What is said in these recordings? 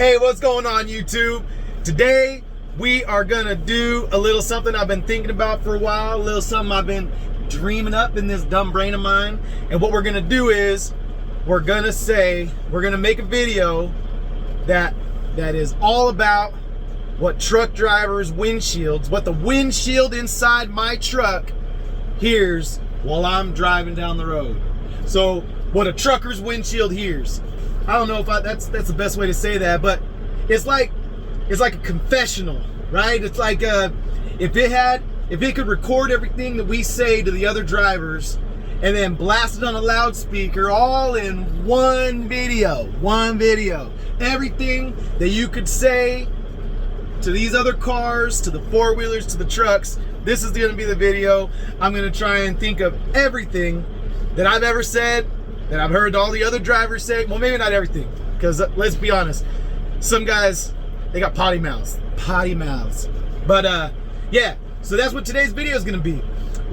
Hey, what's going on, YouTube? Today, we are gonna do a little something I've been thinking about for a while, a little something I've been dreaming up in this dumb brain of mine. And what we're gonna do is, we're gonna make a video that is all about what truck drivers' windshields, what the windshield inside my truck hears while I'm driving down the road. So, what a trucker's windshield hears. I don't know if that's the best way to say that, but it's like a confessional, right? It's like if it could record everything that we say to the other drivers and then blast it on a loudspeaker all in one video. Everything that you could say to these other cars, to the four-wheelers, to the trucks, this is gonna be the video. I'm gonna try and think of everything that I've ever said, that I've heard all the other drivers say. Well, maybe not everything, because let's be honest, some guys, they got potty mouths. But yeah, so that's what today's video is gonna be.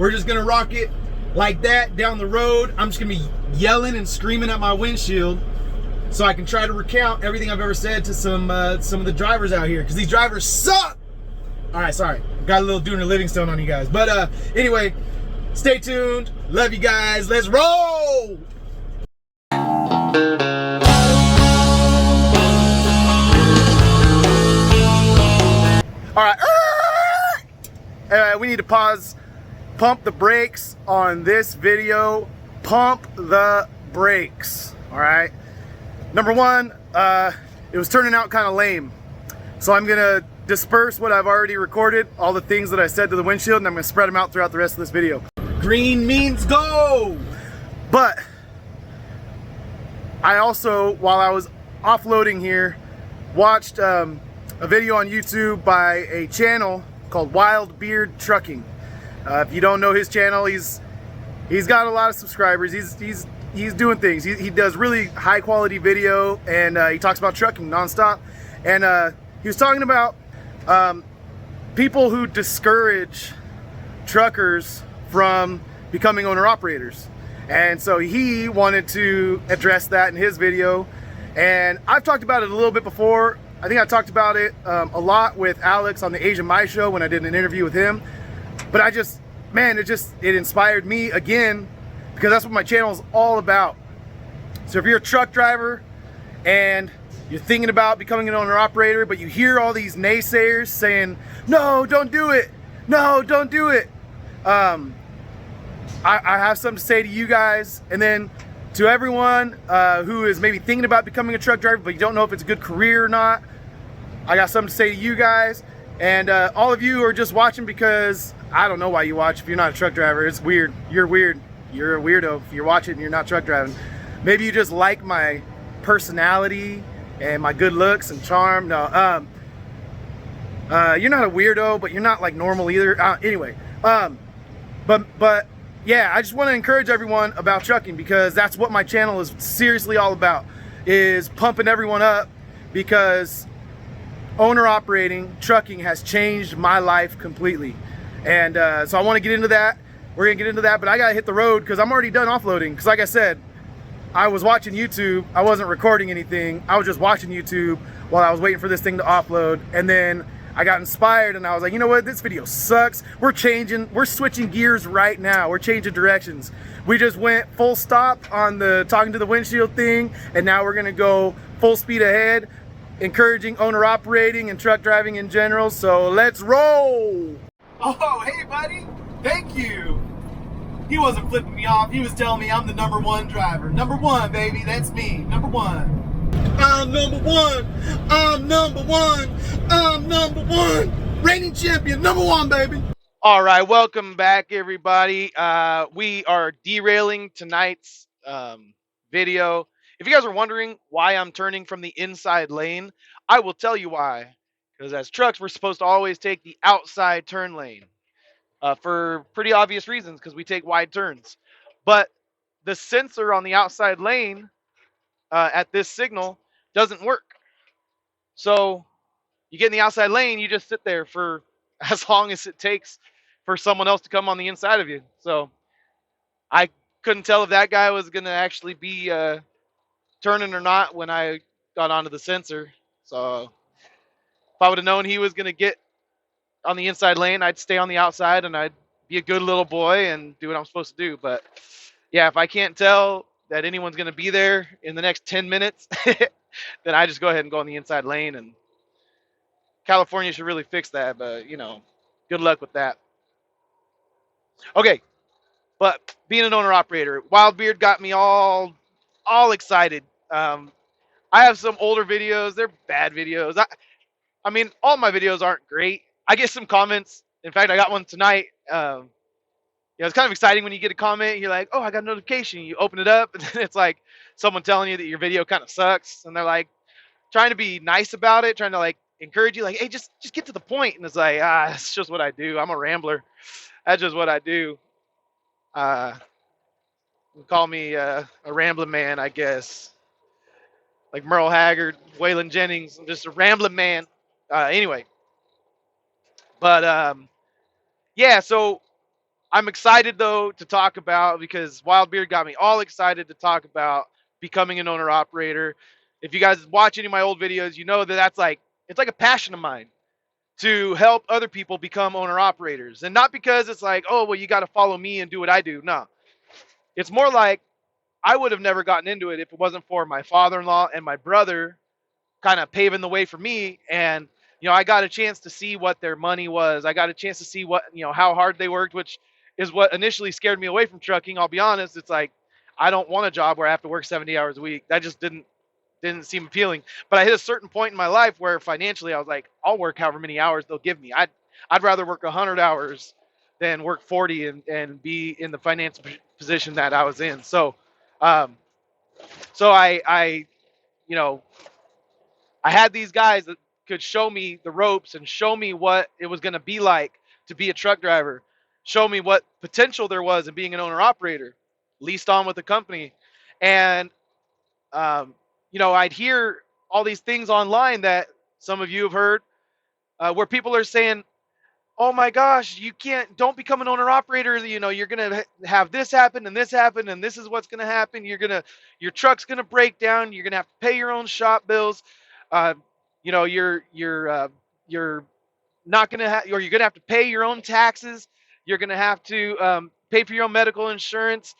We're just gonna rock it like that down the road. I'm just gonna be yelling and screaming at my windshield so I can try to recount everything I've ever said to some of the drivers out here, because these drivers suck. All right, sorry, got a little Dooner Livingstone on you guys. But anyway, stay tuned. Love you guys. Let's roll. All right, we need to pause, pump the brakes on this video. Pump the brakes. All right. Number one, it was turning out kind of lame, so I'm gonna disperse what I've already recorded, all the things that I said to the windshield, and I'm gonna spread them out throughout the rest of this video. Green means go. But I also, while I was offloading here, watched a video on YouTube by a channel called Wild Beard Trucking. If you don't know his channel, he's got a lot of subscribers. He's doing things. He does really high quality video, and he talks about trucking nonstop. And he was talking about people who discourage truckers from becoming owner-operators. And so he wanted to address that in his video. And I've talked about it a little bit before. I think I talked about it a lot with Alex on the Asian My Show when I did an interview with him. But it inspired me again, because that's what my channel is all about. So if you're a truck driver and you're thinking about becoming an owner-operator, but you hear all these naysayers saying, no, don't do it. No, don't do it. I have something to say to you guys, and then to everyone who is maybe thinking about becoming a truck driver, but you don't know if it's a good career or not. I got something to say to you guys, and all of you are just watching because I don't know why you watch if you're not a truck driver. It's weird. You're weird. You're a weirdo if you're watching and you're not truck driving. Maybe you just like my personality and my good looks and charm. No, you're not a weirdo, but you're not like normal either. Anyway, but yeah, I just want to encourage everyone about trucking, because that's what my channel is seriously all about, is pumping everyone up, because owner operating trucking has changed my life completely. And so I want to get into that. We're gonna get into that, but I gotta hit the road because I'm already done offloading. Because like I said, I was watching YouTube. I wasn't recording anything. I was just watching YouTube while I was waiting for this thing to offload. And then I got inspired and I was like, you know what, this video sucks. We're switching gears right now. We're changing directions. We just went full stop on the talking to the windshield thing, and now we're gonna go full speed ahead, encouraging owner operating and truck driving in general. So let's roll. Oh, hey buddy, thank you. He wasn't flipping me off. He was telling me I'm the #1 driver. #1, baby, that's me, #1. I'm #1, I'm #1, I'm #1. Reigning champion, #1, baby. All right, welcome back, everybody. We are derailing tonight's video. If you guys are wondering why I'm turning from the inside lane, I will tell you why. Because as trucks, we're supposed to always take the outside turn lane. For pretty obvious reasons, because we take wide turns. But the sensor on the outside lane at this signal doesn't work. So you get in the outside lane, you just sit there for as long as it takes for someone else to come on the inside of you. So I couldn't tell if that guy was going to actually be turning or not when I got onto the sensor. So if I would have known he was going to get on the inside lane, I'd stay on the outside and I'd be a good little boy and do what I'm supposed to do. But yeah, if I can't tell that anyone's going to be there in the next 10 minutes, then I just go ahead and go on the inside lane. And California should really fix that. But, good luck with that. Okay, but being an owner operator, Wildbeard got me all excited. I have some older videos. They're bad videos. I mean, all my videos aren't great. I get some comments. In fact, I got one tonight. It's kind of exciting when you get a comment. You're like, oh, I got a notification. You open it up, and then it's like someone telling you that your video kind of sucks, and they're like trying to be nice about it, trying to like encourage you, like, hey, just get to the point. And it's like, that's just what I do. I'm a rambler. That's just what I do. Call me a rambling man, I guess. Like Merle Haggard, Waylon Jennings. I'm just a rambling man. Anyway, but yeah, so I'm excited though to talk about, because Wildbeard got me all excited to talk about becoming an owner operator. If you guys watch any of my old videos, you know that it's like a passion of mine to help other people become owner operators. And not because it's like, oh, well, you got to follow me and do what I do. No, it's more like I would have never gotten into it if it wasn't for my father-in-law and my brother kind of paving the way for me. And I got a chance to see what their money was. I got a chance to see what how hard they worked, which is what initially scared me away from trucking. I'll be honest. It's like, I don't want a job where I have to work 70 hours a week. That just didn't seem appealing. But I hit a certain point in my life where financially I was like, I'll work however many hours they'll give me. I'd rather work 100 hours than work 40 and be in the financial position that I was in. So I I had these guys that could show me the ropes and show me what it was going to be like to be a truck driver, show me what potential there was in being an owner operator, leased on with the company. And, I'd hear all these things online that some of you have heard, where people are saying, oh my gosh, don't become an owner operator. You're going to have this happen and this happen, and this is what's going to happen. Your truck's going to break down. You're going to have to pay your own shop bills. You're not going to have, or you're going to have to pay your own taxes. You're going to have to pay for your own medical insurance.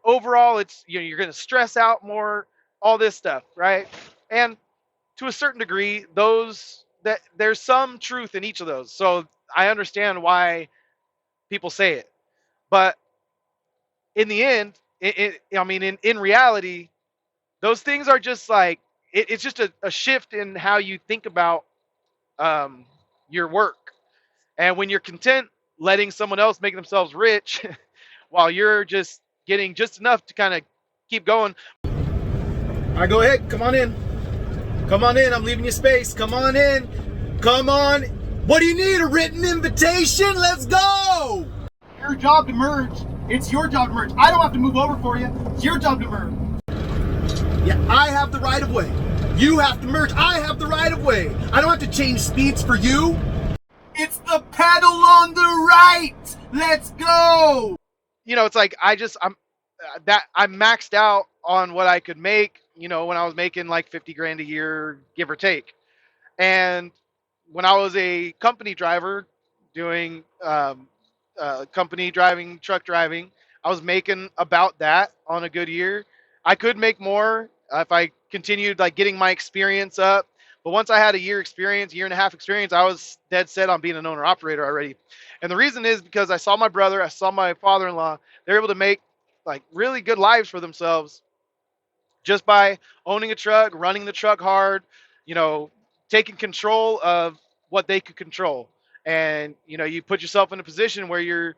Overall, you're going to stress out more, all this stuff, right? And to a certain degree, there's some truth in each of those. So I understand why people say it, but in the end, in reality, those things are just like, it's just a shift in how you think about your work. And when you're content letting someone else make themselves rich while you're just getting just enough to kind of keep going. All right, go ahead. Come on in. Come on in. I'm leaving you space. Come on in. Come on. What do you need? A written invitation? Let's go. Your job to merge. It's your job to merge. I don't have to move over for you. It's your job to merge. Yeah, I have the right of way. You have to merge. I have the right of way. I don't have to change speeds for you. It's the pedal on the right. Let's go. It's like I'm maxed out on what I could make, when I was making like 50 grand a year, give or take. And when I was a company driver doing company driving, truck driving, I was making about that on a good year. I could make more if I continued like getting my experience up. But once I had a year and a half experience, I was dead set on being an owner operator already. And the reason is because I saw my brother, I saw my father-in-law, they're able to make like really good lives for themselves just by owning a truck, running the truck hard, taking control of what they could control. And, you put yourself in a position where your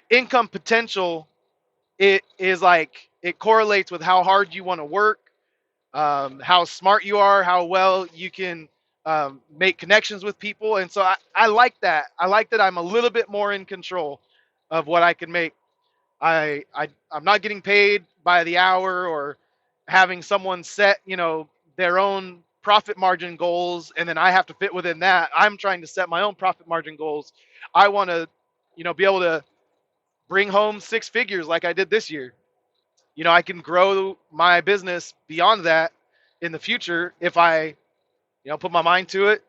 income potential, it is like, it correlates with how hard you want to work, how smart you are, how well you can make connections with people. And so I like that. I like that I'm a little bit more in control of what I can make. I'm not getting paid by the hour or having someone set, their own profit margin goals, and then I have to fit within that. I'm trying to set my own profit margin goals. I want to, be able to bring home 6 figures like I did this year. I can grow my business beyond that in the future if I, put my mind to it,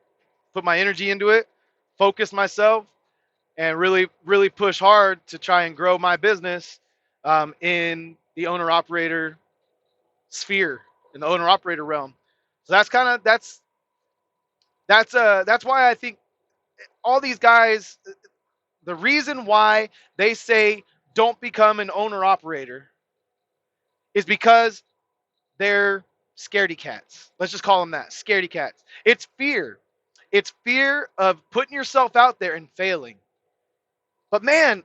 put my energy into it, focus myself, and really, really push hard to try and grow my business in the owner operator sphere, in the owner operator realm. So that's why I think all these guys, the reason why they say don't become an owner operator is because they're scaredy cats. Let's just call them that, scaredy cats. It's fear. It's fear of putting yourself out there and failing. But man,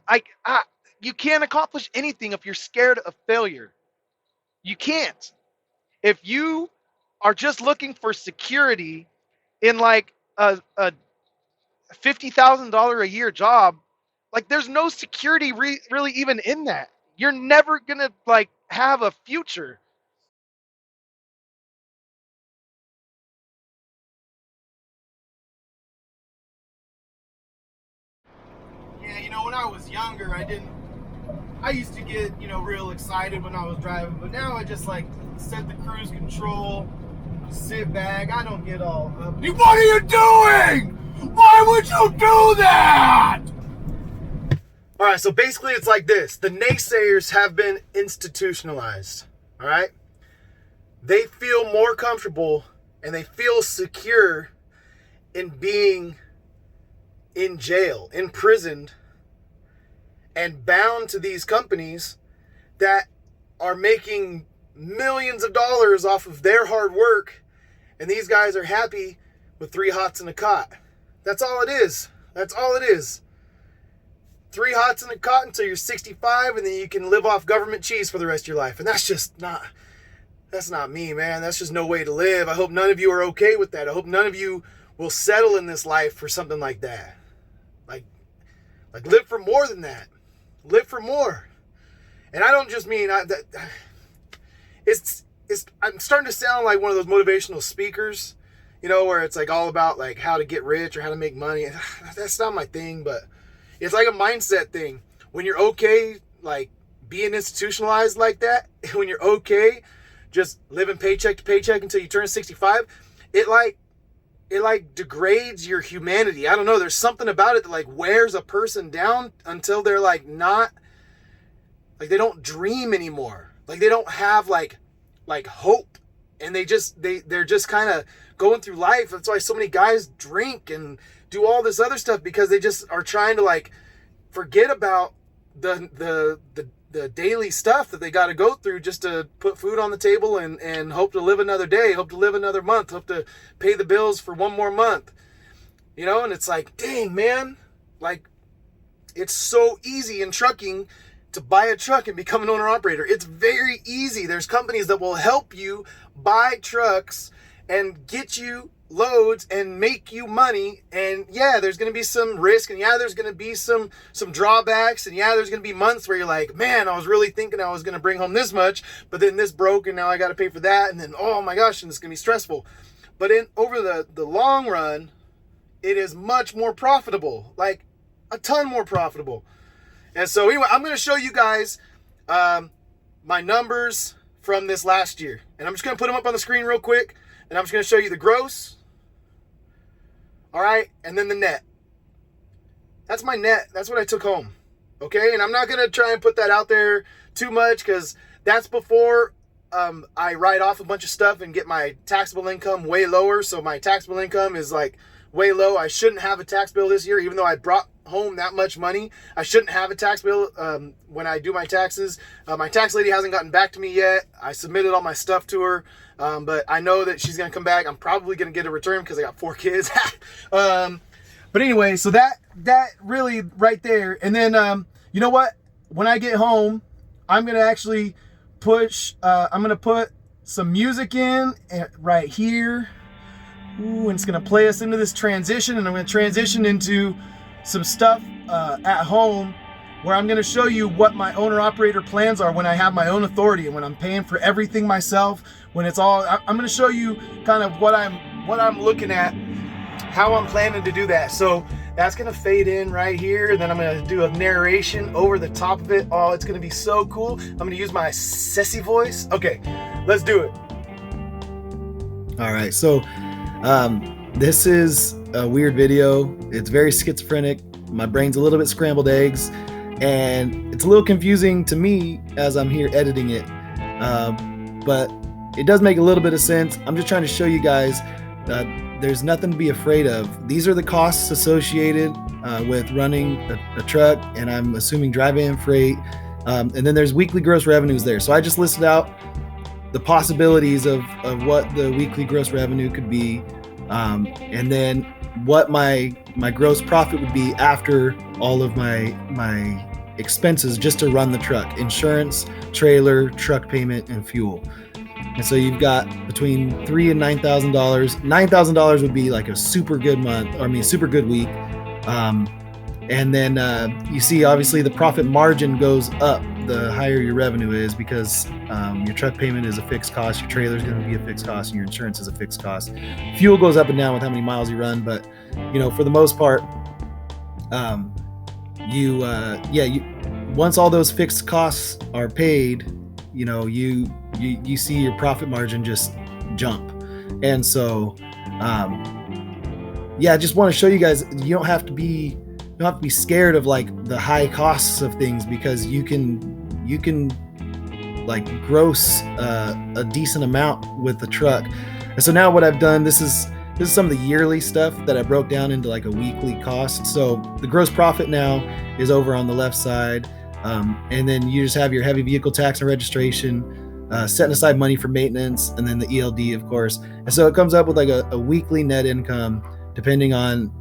you can't accomplish anything if you're scared of failure. You can't. If you are just looking for security in like a $50,000 a year job, like there's no security really even in that. You're never gonna like have a future. Yeah, when I was younger, I used to get, real excited when I was driving, but now I just like set the cruise control, sit back. I don't get all up. What are you doing? Why would you do that? All right, so basically it's like this. The naysayers have been institutionalized, all right? They feel more comfortable and they feel secure in being in jail, imprisoned, and bound to these companies that are making millions of dollars off of their hard work, and these guys are happy with 3 hots and a cot. That's all it is. That's all it is. 3 hots and a cot until you're 65, and then you can live off government cheese for the rest of your life. And that's not me, man. That's just no way to live. I hope none of you are okay with that. I hope none of you will settle in this life for something like that. Like live for more than that. Live for more. And I don't just mean I'm starting to sound like one of those motivational speakers, where it's like all about like how to get rich or how to make money. That's not my thing, but it's like a mindset thing. When you're okay, like being institutionalized like that, when you're okay just living paycheck to paycheck until you turn 65, it degrades your humanity. I don't know. There's something about it that like wears a person down until they're like not, like they don't dream anymore. Like they don't have like hope, and they're just kind of going through life. That's why so many guys drink and do all this other stuff, because they just are trying to like forget about the daily stuff that they got to go through just to put food on the table and hope to live another day, hope to live another month, hope to pay the bills for one more month, and it's like, dang, man, like it's so easy in trucking to buy a truck and become an owner operator. It's very easy. There's companies that will help you buy trucks and get you loads and make you money. And yeah, there's going to be some risk, and yeah, there's going to be some drawbacks, and yeah, there's going to be months where you're like, man, I was really thinking I was going to bring home this much, but then this broke and now I got to pay for that, and then oh my gosh, and it's going to be stressful. But over the long run, it is much more profitable, like a ton more profitable. And so anyway, I'm going to show you guys my numbers from this last year, and I'm just going to put them up on the screen real quick, and I'm just going to show you the gross. All right, and then the net. That's my net. That's what I took home. Okay, and I'm not gonna try and put that out there too much, because that's before I write off a bunch of stuff and get my taxable income way lower. So my taxable income is like way low. I shouldn't have a tax bill this year, even though I brought home that much money. I shouldn't have a tax bill when I do my taxes. My tax lady hasn't gotten back to me yet. I submitted all my stuff to her, but I know that she's gonna come back. I'm probably gonna get a return because I got 4 kids. But anyway, so that really right there. And then you know what? When I get home, I'm gonna actually I'm gonna put some music in right here. Ooh, and it's gonna play us into this transition, and I'm gonna transition into some stuff at home where I'm gonna show you what my owner-operator plans are when I have my own authority and when I'm paying for everything myself. When it's all, I'm gonna show you kind of what I'm looking at, how I'm planning to do that. So that's gonna fade in right here, and then I'm gonna do a narration over the top of it. Oh, it's gonna be so cool. I'm gonna use my sassy voice. Okay, let's do it. All right, so this is a weird video. It's very schizophrenic. My brain's a little bit scrambled eggs, and it's a little confusing to me as I'm here editing it. But it does make a little bit of sense. I'm just trying to show you guys that there's nothing to be afraid of. These are the costs associated with running a truck, and I'm assuming dry van freight. And then there's weekly gross revenues there. So I just listed out the possibilities of what the weekly gross revenue could be, and then what my gross profit would be after all of my expenses just to run the truck: insurance, trailer, truck payment, and fuel. And so you've got between $3,000 and $9,000. $9,000 would be like a super good month, or I mean super good week. And then you see, obviously, the profit margin goes up the higher your revenue is, because your truck payment is a fixed cost, your trailer is going to be a fixed cost, and your insurance is a fixed cost. Fuel goes up and down with how many miles you run, but for the most part, once all those fixed costs are paid, you see your profit margin just jump. And so I just want to show you guys, you don't have to be scared of like the high costs of things, because you can like gross a decent amount with the truck. And so now what I've done, this is some of the yearly stuff that I broke down into like a weekly cost. So the gross profit now is over on the left side, and then you just have your heavy vehicle tax and registration, setting aside money for maintenance, and then the ELD, of course. And so it comes up with like a weekly net income, depending on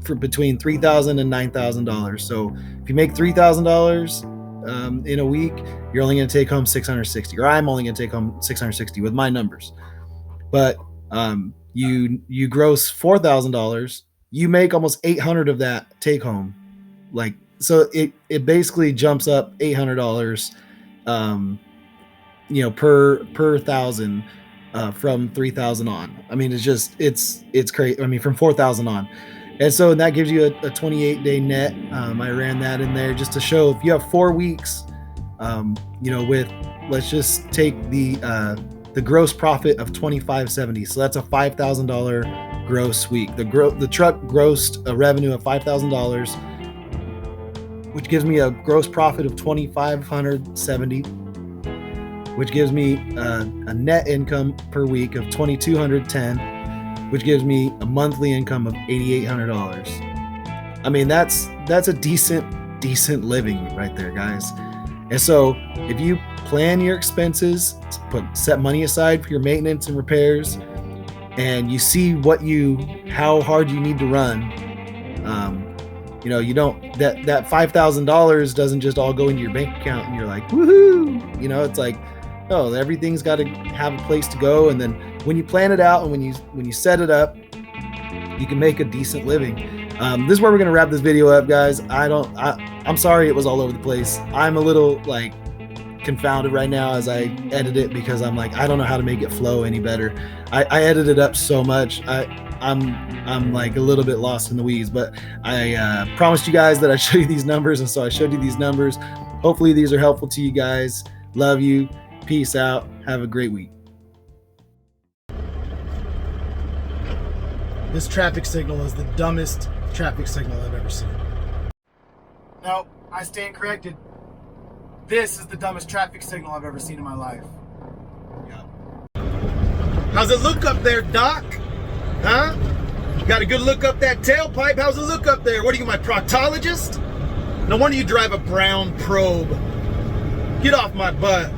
for between $3,000 and $9,000. So if you make $3,000 in a week, you're only going to take home $660, or I'm only going to take home $660 with my numbers. But you gross $4,000, you make almost $800 of that take home. Like, so it basically jumps up $800 per thousand from 3,000 on. I mean, it's crazy. I mean, from 4,000 on. And so that gives you a 28-day net. I ran that in there just to show, if you have 4 weeks, with, let's just take the gross profit of $2,570. So that's a $5,000 gross week. The truck grossed a revenue of $5,000, which gives me a gross profit of $2,570, which gives me a net income per week of $2,210. which gives me a monthly income of $8,800. I mean, that's a decent living right there, guys. And so if you plan your expenses, set money aside for your maintenance and repairs, and you see how hard you need to run, you don't, that $5,000 doesn't just all go into your bank account and you're like, woohoo! It's like, no, everything's got to have a place to go. And then when you plan it out and when you set it up, you can make a decent living. This is where we're going to wrap this video up, guys. I'm sorry it was all over the place. I'm a little like confounded right now as I edit it, because I'm like, I don't know how to make it flow any better. I edited up so much. I'm like a little bit lost in the weeds, but I promised you guys that I'd show you these numbers, and so I showed you these numbers. Hopefully these are helpful to you guys. Love you. Peace out. Have a great week. This traffic signal is the dumbest traffic signal I've ever seen. No, I stand corrected. This is the dumbest traffic signal I've ever seen in my life. Yeah. How's it look up there, Doc? Huh? Got a good look up that tailpipe? How's it look up there? What are you, my proctologist? No wonder you drive a brown probe. Get off my butt.